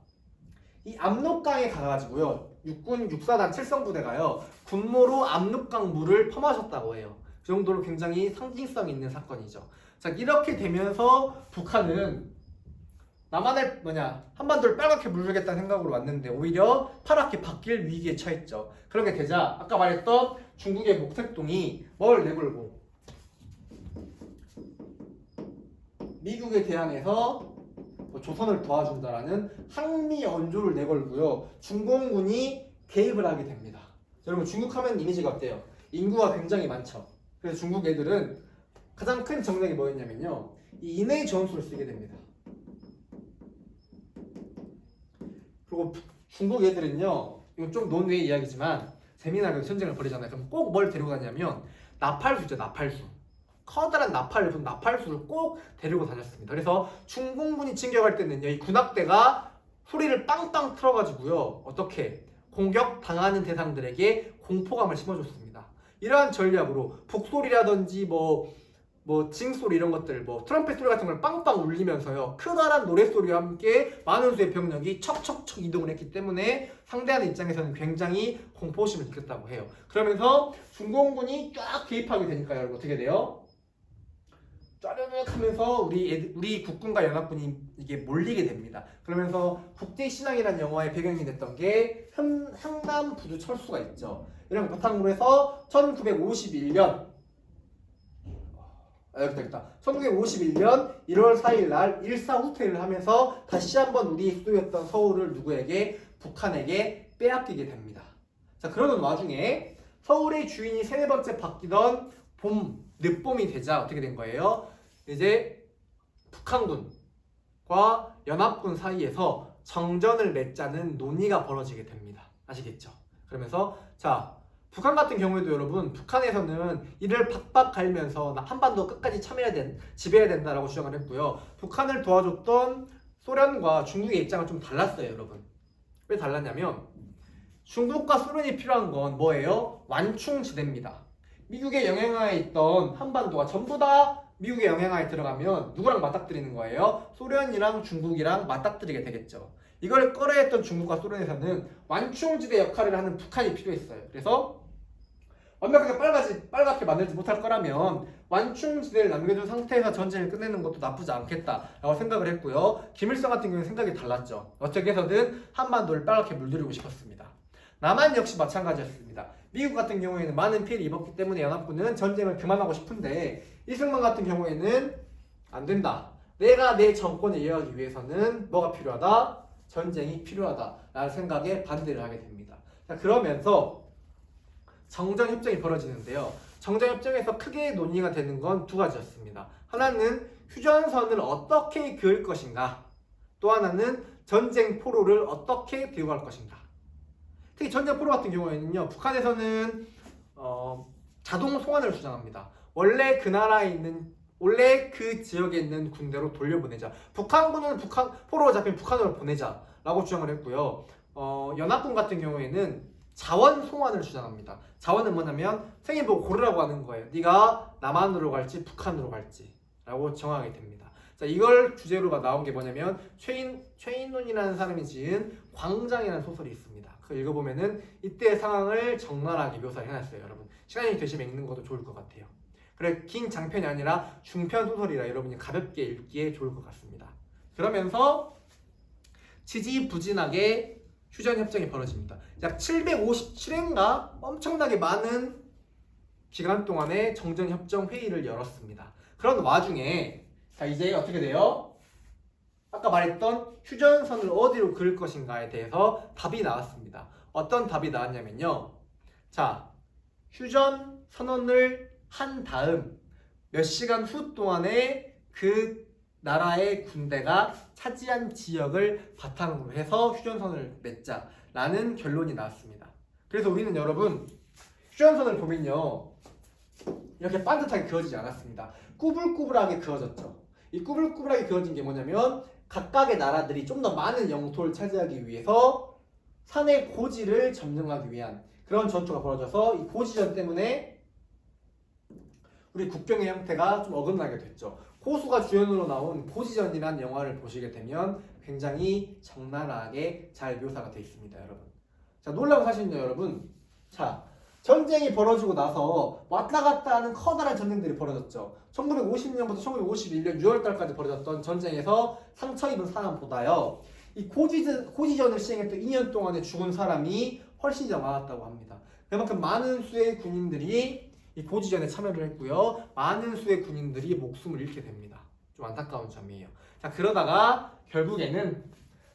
이 압록강에 가가지고요, 육군 육사단 7성부대가요 군모로 압록강 물을 퍼마셨다고 해요. 그 정도로 굉장히 상징성 있는 사건이죠. 자, 이렇게 되면서 북한은 남한을 한반도를 빨갛게 물들겠다는 생각으로 왔는데 오히려 파랗게 바뀔 위기에 처했죠. 그렇게 되자 아까 말했던 중국의 목택동이 뭘 내걸고 미국에 대항해서 조선을 도와준다라는 항미 언조를 내걸고요, 중공군이 개입을 하게 됩니다. 여러분, 중국 하면 이미지가 어때요? 인구가 굉장히 많죠. 그래서 중국 애들은 가장 큰 정책이 뭐였냐면요, 이 인의 전술을 쓰게 됩니다. 그리고 중국 애들은요, 이거 좀 논외의 이야기지만 재미나게 전쟁을 벌이잖아요. 그럼 꼭 뭘 데리고 가냐면 나팔수죠, 나팔수. 커다란 나팔수를 꼭 데리고 다녔습니다. 그래서 중공군이 진격할 때는요, 이 군악대가 소리를 빵빵 틀어가지고요, 어떻게 공격 당하는 대상들에게 공포감을 심어줬습니다. 이러한 전략으로 북소리라든지 징소리 이런 것들, 트럼펫 소리 같은 걸 빵빵 울리면서요, 크다란 노랫소리와 함께 많은 수의 병력이 척척척 이동을 했기 때문에 상대하는 입장에서는 굉장히 공포심을 느꼈다고 해요. 그러면서 중공군이 쫙 개입하게 되니까 여러분 어떻게 돼요? 짜르륵 하면서 우리 국군과 연합군이 이게 몰리게 됩니다. 그러면서 국제신앙이라는 영화의 배경이 됐던 게 흥남 부두 철수가 있죠. 이런 걸 바탕으로 해서 1951년 1월 4일 날 일사후퇴를 하면서 다시 한번 우리 수도였던 서울을 누구에게? 북한에게 빼앗기게 됩니다. 자, 그러는 와중에 서울의 주인이 세네 번째 바뀌던 늦봄이 되자 어떻게 된 거예요? 이제 북한군과 연합군 사이에서 정전을 맺자는 논의가 벌어지게 됩니다. 아시겠죠? 그러면서 자, 북한 같은 경우에도 여러분, 북한에서는 이를 박박 갈면서 한반도 끝까지 지배해야 된다라고 주장을 했고요. 북한을 도와줬던 소련과 중국의 입장은 좀 달랐어요, 여러분. 왜 달랐냐면 중국과 소련이 필요한 건 뭐예요? 완충지대입니다. 미국의 영향하에 있던 한반도가 전부 다 미국의 영향하에 들어가면 누구랑 맞닥뜨리는 거예요? 소련이랑 중국이랑 맞닥뜨리게 되겠죠. 이걸 꺼려했던 중국과 소련에서는 완충지대 역할을 하는 북한이 필요했어요. 그래서 완벽하게 빨갛게 만들지 못할 거라면 완충지대를 남겨둔 상태에서 전쟁을 끝내는 것도 나쁘지 않겠다라고 생각을 했고요. 김일성 같은 경우는 생각이 달랐죠. 어떻게 해서든 한반도를 빨갛게 물들이고 싶었습니다. 남한 역시 마찬가지였습니다. 미국 같은 경우에는 많은 피해를 입었기 때문에 연합군은 전쟁을 그만하고 싶은데 이승만 같은 경우에는 안 된다. 내가 내 정권을 이어가기 위해서는 뭐가 필요하다? 전쟁이 필요하다라는 생각에 반대를 하게 됩니다. 자, 그러면서 정전협정이 벌어지는데요. 정전협정에서 크게 논의가 되는 건 두 가지였습니다. 하나는 휴전선을 어떻게 그을 것인가, 또 하나는 전쟁 포로를 어떻게 들고 갈 것인가. 특히 전쟁 포로 같은 경우에는요, 북한에서는 자동 송환을 주장합니다. 원래 그 지역에 있는 군대로 돌려보내자. 북한군은 포로가 잡힌 북한으로 보내자라고 주장을 했고요. 연합군 같은 경우에는 자원 송환을 주장합니다. 자원은 뭐냐면 생일 보고 고르라고 하는 거예요. 네가 남한으로 갈지 북한으로 갈지 라고 정하게 됩니다. 자, 이걸 주제로 나온 게 뭐냐면 최인훈이라는 사람이 지은 광장이라는 소설이 있습니다. 그거 읽어보면은 이때의 상황을 적나라하게 묘사를 해놨어요. 여러분, 시간이 되시면 읽는 것도 좋을 것 같아요. 그래, 긴 장편이 아니라 중편 소설이라 여러분이 가볍게 읽기에 좋을 것 같습니다. 그러면서 지지부진하게 휴전협정이 벌어집니다. 약 757회인가 엄청나게 많은 기간 동안에 정전협정 회의를 열었습니다. 그런 와중에 자, 이제 어떻게 돼요? 아까 말했던 휴전선을 어디로 그을 것인가에 대해서 답이 나왔습니다. 어떤 답이 나왔냐면요, 자, 휴전 선언을 한 다음 몇 시간 후 동안에 그 나라의 군대가 차지한 지역을 바탕으로 해서 휴전선을 맺자라는 결론이 나왔습니다. 그래서 우리는 여러분 휴전선을 보면요 이렇게 반듯하게 그어지지 않았습니다. 꾸불꾸불하게 그어졌죠. 이 꾸불꾸불하게 그어진 게 뭐냐면 각각의 나라들이 좀 더 많은 영토를 차지하기 위해서 산의 고지를 점령하기 위한 그런 전투가 벌어져서 이 고지전 때문에 우리 국경의 형태가 좀 어긋나게 됐죠. 호수가 주연으로 나온 고지전이라는 영화를 보시게 되면 굉장히 적나라하게 잘 묘사가 되어 있습니다, 여러분. 자, 놀라운 사실은요, 여러분. 자, 전쟁이 벌어지고 나서 왔다 갔다 하는 커다란 전쟁들이 벌어졌죠. 1950년부터 1951년 6월달까지 벌어졌던 전쟁에서 상처 입은 사람보다요, 이 고지전을 시행했던 2년 동안에 죽은 사람이 훨씬 더 많았다고 합니다. 그만큼 많은 수의 군인들이 이 고지전에 참여를 했고요. 많은 수의 군인들이 목숨을 잃게 됩니다. 좀 안타까운 점이에요. 자, 그러다가 결국에는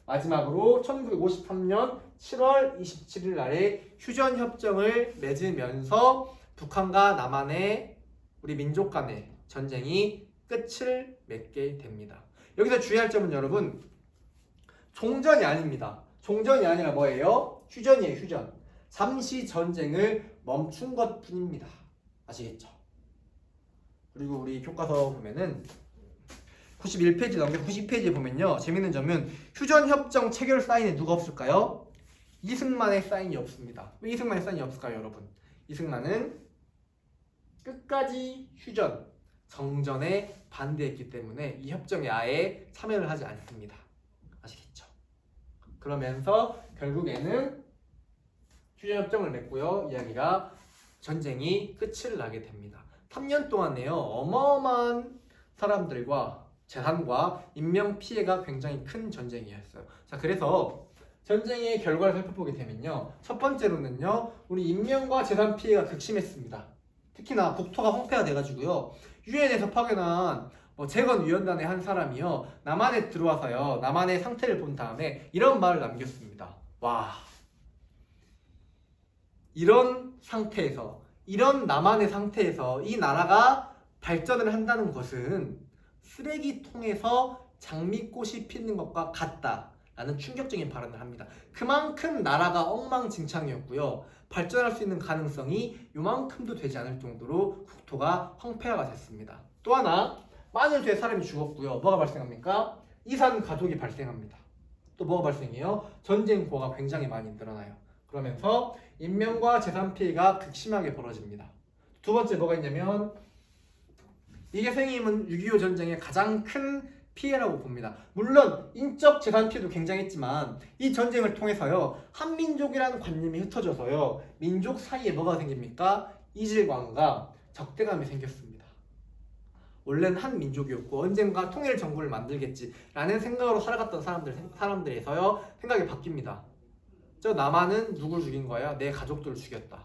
마지막으로 1953년 7월 27일 날에 휴전협정을 맺으면서 북한과 남한의 우리 민족 간의 전쟁이 끝을 맺게 됩니다. 여기서 주의할 점은 여러분 종전이 아닙니다. 종전이 아니라 뭐예요? 휴전이에요. 휴전. 잠시 전쟁을 멈춘 것 뿐입니다. 아시겠죠? 그리고 우리 교과서 보면은 91페이지 넘겨 90페이지에 보면요 재밌는 점은 휴전협정 체결 사인에 누가 없을까요? 이승만의 사인이 없습니다. 왜 이승만의 사인이 없을까요, 여러분? 이승만은 끝까지 휴전, 정전에 반대했기 때문에 이 협정에 아예 참여를 하지 않습니다. 아시겠죠? 그러면서 결국에는 휴전협정을 맺고요. 이야기가 전쟁이 끝을 나게 됩니다. 3년 동안에요. 어마어마한 사람들과 재산과 인명 피해가 굉장히 큰 전쟁이었어요. 자, 그래서 전쟁의 결과를 살펴보게 되면요. 첫 번째로는요. 우리 인명과 재산 피해가 극심했습니다. 특히나 국토가 황폐화 돼가지고요. 유엔에서 파견한 재건위원단의 한 사람이요. 남한에 들어와서요. 남한의 상태를 본 다음에 이런 말을 남겼습니다. 와, 이런 상태에서, 이런 남한의 상태에서 이 나라가 발전을 한다는 것은 쓰레기통에서 장미꽃이 피는 것과 같다라는 충격적인 발언을 합니다. 그만큼 나라가 엉망진창이었고요. 발전할 수 있는 가능성이 요만큼도 되지 않을 정도로 국토가 황폐화가 됐습니다. 또 하나, 많은 수의 사람이 죽었고요. 뭐가 발생합니까? 이산 가족이 발생합니다. 또 뭐가 발생해요? 전쟁 고가 굉장히 많이 늘어나요. 그러면서 인명과 재산 피해가 극심하게 벌어집니다. 두 번째 뭐가 있냐면 이게 선생님은 6.25 전쟁의 가장 큰 피해라고 봅니다. 물론 인적 재산 피해도 굉장했지만 이 전쟁을 통해서요 한민족이라는 관념이 흩어져서요 민족 사이에 뭐가 생깁니까? 이질감과 적대감이 생겼습니다. 원래는 한 민족이었고 언젠가 통일 정부를 만들겠지라는 생각으로 살아갔던 사람들에서요 생각이 바뀝니다. 저 남한은 누굴 죽인 거야? 내 가족들을 죽였다.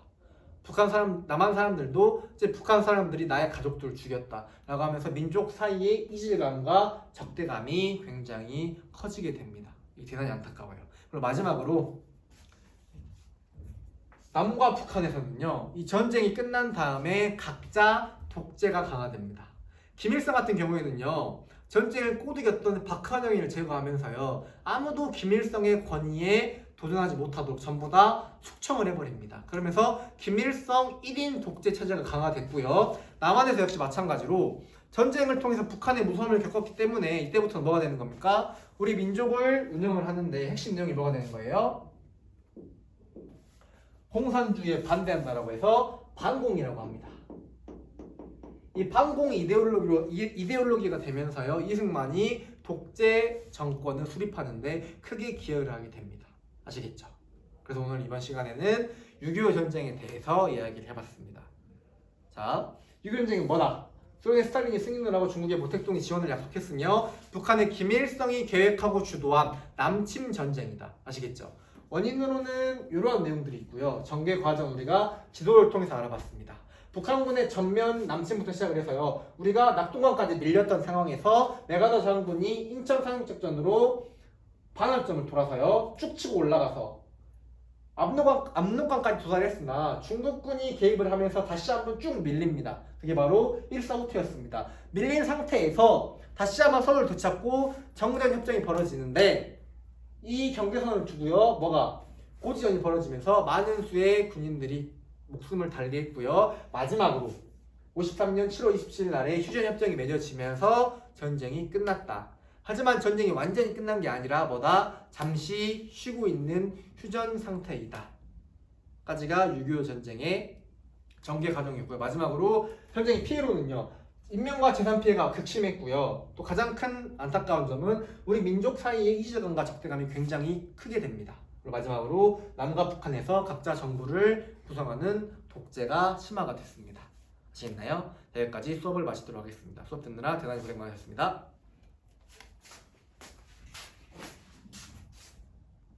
남한 사람들도 이제 북한 사람들이 나의 가족들을 죽였다 라고 하면서 민족 사이의 이질감과 적대감이 굉장히 커지게 됩니다. 이게 대단히 안타까워요. 그리고 마지막으로 남과 북한에서는요 이 전쟁이 끝난 다음에 각자 독재가 강화됩니다. 김일성 같은 경우에는요 전쟁을 꼬드겼던 박헌영을 제거하면서요 아무도 김일성의 권위에 도전하지 못하도록 전부 다 숙청을 해버립니다. 그러면서 김일성 1인 독재 체제가 강화됐고요. 남한에서 역시 마찬가지로 전쟁을 통해서 북한의 무서움을 겪었기 때문에 이때부터는 뭐가 되는 겁니까? 우리 민족을 운영을 하는데 핵심 내용이 뭐가 되는 거예요? 공산주의에 반대한다라고 해서 반공이라고 합니다. 이 반공 이데올로기가 되면서요 이승만이 독재 정권을 수립하는데 크게 기여를 하게 됩니다. 아시겠죠? 그래서 오늘 이번 시간에는 6.25 전쟁에 대해서 이야기를 해봤습니다. 자, 6.25 전쟁은 뭐다? 소련의 스탈린이 승리를 하고 중국의 모택동이 지원을 약속했으며 북한의 김일성이 계획하고 주도한 남침 전쟁이다. 아시겠죠? 원인으로는 이러한 내용들이 있고요. 전개 과정 우리가 지도를 통해서 알아봤습니다. 북한군의 전면 남침부터 시작을 해서요. 우리가 낙동강까지 밀렸던 상황에서 메가더 장군이 인천 상륙작전으로 반환점을 돌아서요 쭉 치고 올라가서 압록강까지 도달을 했으나 중국군이 개입을 하면서 다시 한번 쭉 밀립니다. 그게 바로 145투였습니다. 밀린 상태에서 다시 한번 서울을 되찾고 정전 협정이 벌어지는데 이 경계선을 두고요. 고지전이 벌어지면서 많은 수의 군인들이 목숨을 달리했고요. 마지막으로 53년 7월 27일 날에 휴전 협정이 맺어지면서 전쟁이 끝났다. 하지만 전쟁이 완전히 끝난 게 아니라 잠시 쉬고 있는 휴전 상태이다. 까지가 6.25 전쟁의 전개 과정이었고요. 마지막으로 전쟁의 피해로는요. 인명과 재산 피해가 극심했고요. 또 가장 큰 안타까운 점은 우리 민족 사이의 이질감과 적대감이 굉장히 크게 됩니다. 그리고 마지막으로 남과 북한에서 각자 정부를 구성하는 독재가 심화가 됐습니다. 아시겠나요? 여기까지 수업을 마치도록 하겠습니다. 수업 듣느라 대단히 고생 많으셨습니다.